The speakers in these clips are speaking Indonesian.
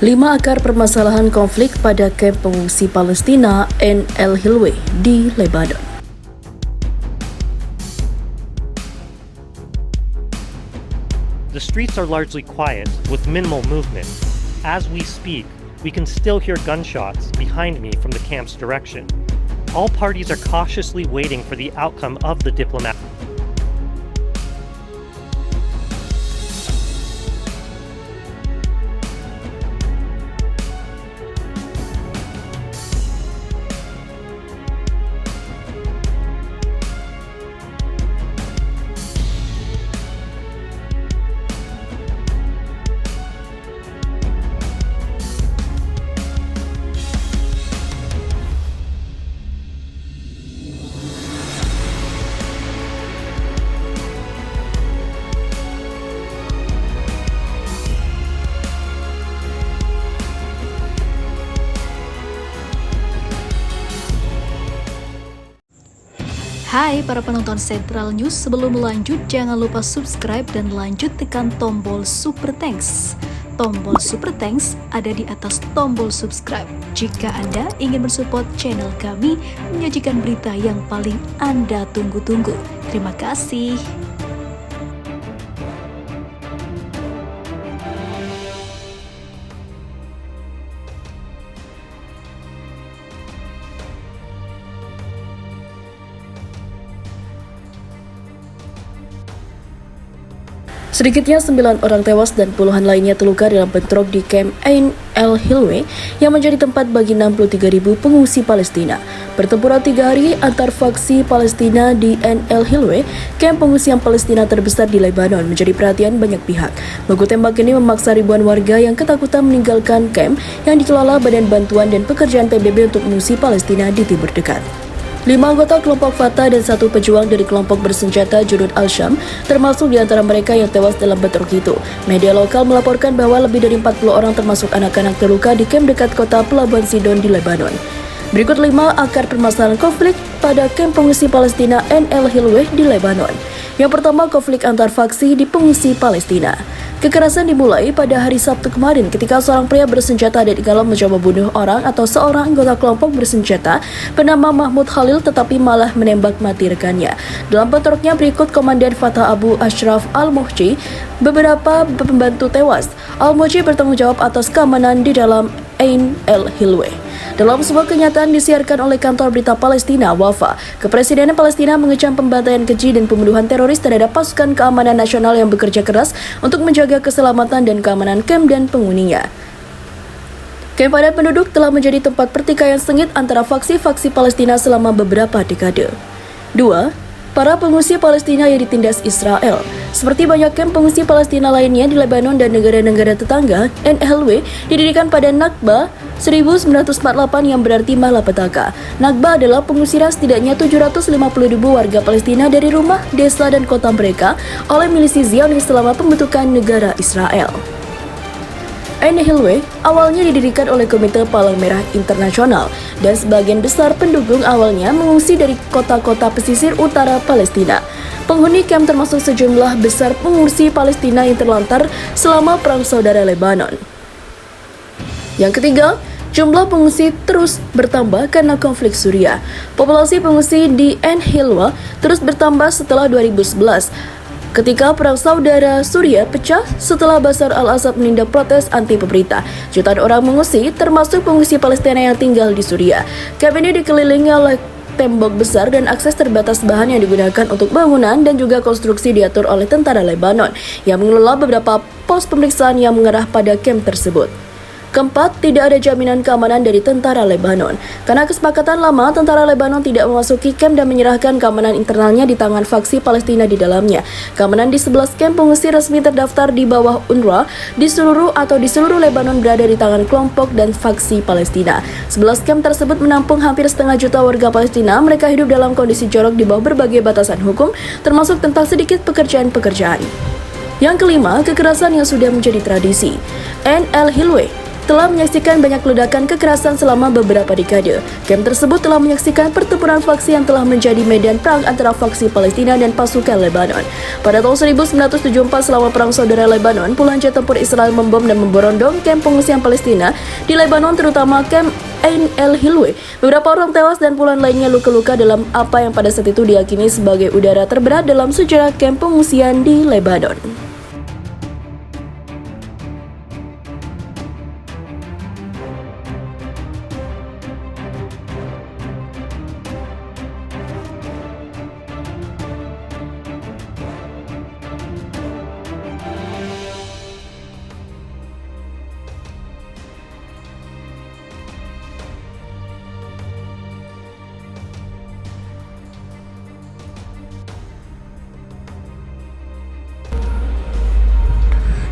5 akar permasalahan konflik pada kamp pengungsi Palestina Ain el-Hilweh di Lebanon. The streets are largely quiet, with minimal movement. As we speak, we can still hear gunshots behind me from the camp's direction. All parties are cautiously waiting for the outcome of the diplomatic. Hai para penonton Central News, sebelum lanjut jangan lupa subscribe dan lanjut tekan tombol Super Thanks. Tombol Super Thanks ada di atas tombol subscribe. Jika Anda ingin mensupport channel kami menyajikan berita yang paling Anda tunggu-tunggu. Terima kasih. Sedikitnya 9 orang tewas dan puluhan lainnya terluka dalam bentrok di kamp Ain el-Hilweh yang menjadi tempat bagi 63.000 pengungsi Palestina. Pertempuran 3 hari antar faksi Palestina di Ain el-Hilweh, kamp pengungsian Palestina terbesar di Lebanon, menjadi perhatian banyak pihak. Baku tembak ini memaksa ribuan warga yang ketakutan meninggalkan kamp yang dikelola Badan Bantuan dan Pekerjaan PBB untuk mengungsi Palestina di timur dekat. 5 anggota kelompok Fatah dan 1 pejuang dari kelompok bersenjata Junud al-Syam termasuk di antara mereka yang tewas dalam bentrok itu. Media lokal melaporkan bahwa lebih dari 40 orang termasuk anak-anak terluka di kamp dekat kota Pelabuhan Sidon di Lebanon. Berikut 5 akar permasalahan konflik pada kamp pengungsi Palestina Ain el-Hilweh di Lebanon. Yang pertama, konflik antar faksi di pengungsi Palestina. Kekerasan dimulai pada hari Sabtu kemarin ketika seorang pria bersenjata ada di dalam mencoba bunuh orang atau seorang anggota kelompok bersenjata bernama Mahmud Khalil tetapi malah menembak mati rekannya. Dalam bentroknya berikut Komandan Fatah Abu Ashraf al-Muhji, beberapa pembantu tewas. Al-Muhji bertanggung jawab atas keamanan di dalam Ain el-Hilweh. Dalam sebuah kenyataan disiarkan oleh kantor berita Palestina, Wafa, Kepresidenan Palestina mengecam pembantaian keji dan pembunuhan teroris terhadap pasukan keamanan nasional yang bekerja keras untuk menjaga keselamatan dan keamanan kamp dan penghuninya. Kamp padat penduduk telah menjadi tempat pertikaian sengit antara faksi-faksi Palestina selama beberapa dekade. 2. Para pengungsi Palestina yang ditindas Israel. Seperti banyak kamp pengungsi Palestina lainnya di Lebanon dan negara-negara tetangga, Ain el-Hilweh didirikan pada Nakba 1948 yang berarti malapetaka. Nakba adalah pengusiran setidaknya 750.000 warga Palestina dari rumah, desa, dan kota mereka oleh milisi Zionis selama pembentukan negara Israel. Ain el-Hilweh awalnya didirikan oleh Komite Palang Merah Internasional dan sebagian besar pendukung awalnya mengungsi dari kota-kota pesisir utara Palestina. Penghuni kamp termasuk sejumlah besar pengungsi Palestina yang terlantar selama Perang Saudara Lebanon. Yang ketiga, jumlah pengungsi terus bertambah karena konflik Suriah. Populasi pengungsi di Ain el-Hilweh terus bertambah setelah 2011. Ketika Perang Saudara Suriah pecah setelah Bashar al-Assad menindak protes anti pemerintah, jutaan orang mengungsi, termasuk pengungsi Palestina yang tinggal di Suriah. Kamp ini dikelilingi oleh tembok besar dan akses terbatas bahan yang digunakan untuk bangunan dan juga konstruksi diatur oleh tentara Lebanon yang mengelola beberapa pos pemeriksaan yang mengarah pada kamp tersebut. Keempat, tidak ada jaminan keamanan dari tentara Lebanon. Karena kesepakatan lama, tentara Lebanon tidak memasuki kamp dan menyerahkan keamanan internalnya di tangan faksi Palestina di dalamnya. Keamanan di 11 kamp pengungsi resmi terdaftar di bawah UNRWA di seluruh Lebanon berada di tangan kelompok dan faksi Palestina. 11 kamp tersebut menampung hampir setengah juta warga Palestina. Mereka hidup dalam kondisi jorok di bawah berbagai batasan hukum, termasuk tentang sedikit pekerjaan-pekerjaan. Yang kelima, kekerasan yang sudah menjadi tradisi. Ain el-Hilweh telah menyaksikan banyak ledakan kekerasan selama beberapa dekade. Kamp tersebut telah menyaksikan pertempuran faksi yang telah menjadi medan perang antara faksi Palestina dan pasukan Lebanon. Pada tahun 1974 selama Perang Saudara Lebanon, puluhan jet tempur Israel membom dan memborondong kamp pengungsian Palestina di Lebanon, terutama kamp Ain el-Hilwe. Beberapa orang tewas dan puluhan lainnya luka-luka dalam apa yang pada saat itu diyakini sebagai udara terberat dalam sejarah kamp pengungsian di Lebanon.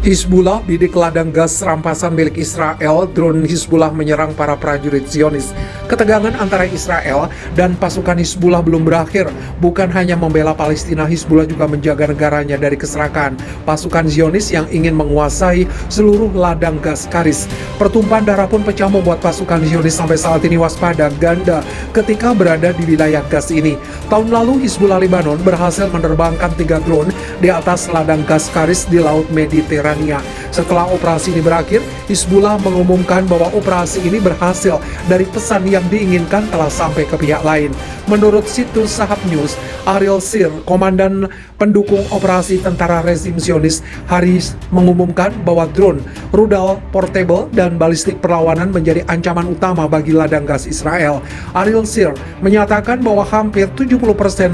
Hizbullah bidik ladang gas rampasan milik Israel. Drone Hizbullah menyerang para prajurit Zionis. Ketegangan antara Israel dan pasukan Hizbullah belum berakhir. Bukan hanya membela Palestina, Hizbullah juga menjaga negaranya dari keserakahan pasukan Zionis yang ingin menguasai seluruh ladang gas Karis. Pertumpahan darah pun pecah membuat pasukan Zionis sampai saat ini waspada ganda ketika berada di wilayah gas ini. Tahun lalu Hizbullah Lebanon berhasil menerbangkan 3 drone di atas ladang gas Karis di Laut Mediterania. Setelah operasi ini berakhir, Hizbullah mengumumkan bahwa operasi ini berhasil dari pesan yang diinginkan telah sampai ke pihak lain. Menurut situs Sahab News, Ariel Sir, komandan pendukung operasi tentara rezim Zionis, Haris mengumumkan bahwa drone, rudal portable, dan balistik perlawanan menjadi ancaman utama bagi ladang gas Israel. Ariel Sir menyatakan bahwa hampir 70%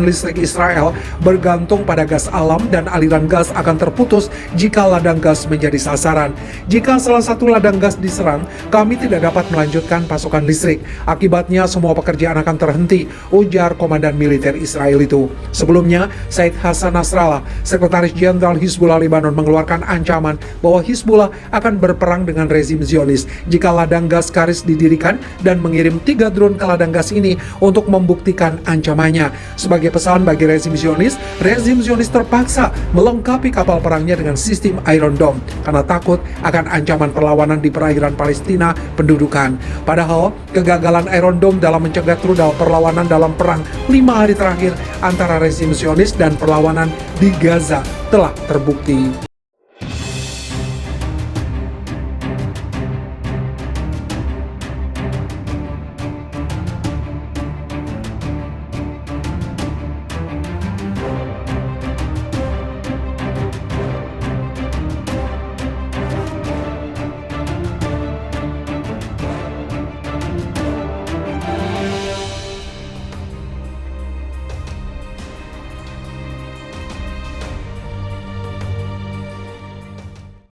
listrik Israel bergantung pada gas alam dan aliran gas akan terputus jika ladang gas menjadi sasaran. Jika salah satu ladang gas diserang, kami tidak dapat melanjutkan pasokan listrik. Akibatnya semua pekerjaan akan terhenti, ujar komandan militer Israel itu. Sebelumnya, Said Hassan Nasrallah, Sekretaris Jenderal Hizbullah Lebanon, mengeluarkan ancaman bahwa Hizbullah akan berperang dengan rezim Zionis jika ladang gas Karis didirikan dan mengirim 3 drone ke ladang gas ini untuk membuktikan ancamannya. Sebagai pesan bagi rezim Zionis terpaksa melengkapi kapal perangnya dengan sistem Iron Dome karena takut akan ancaman perlawanan di perairan Palestina pendudukan. Padahal, kegagalan Iron Dome dalam mencegat rudal perlawanan dalam perang 5 hari terakhir antara rezim Zionis dan perlawanan di Gaza telah terbukti.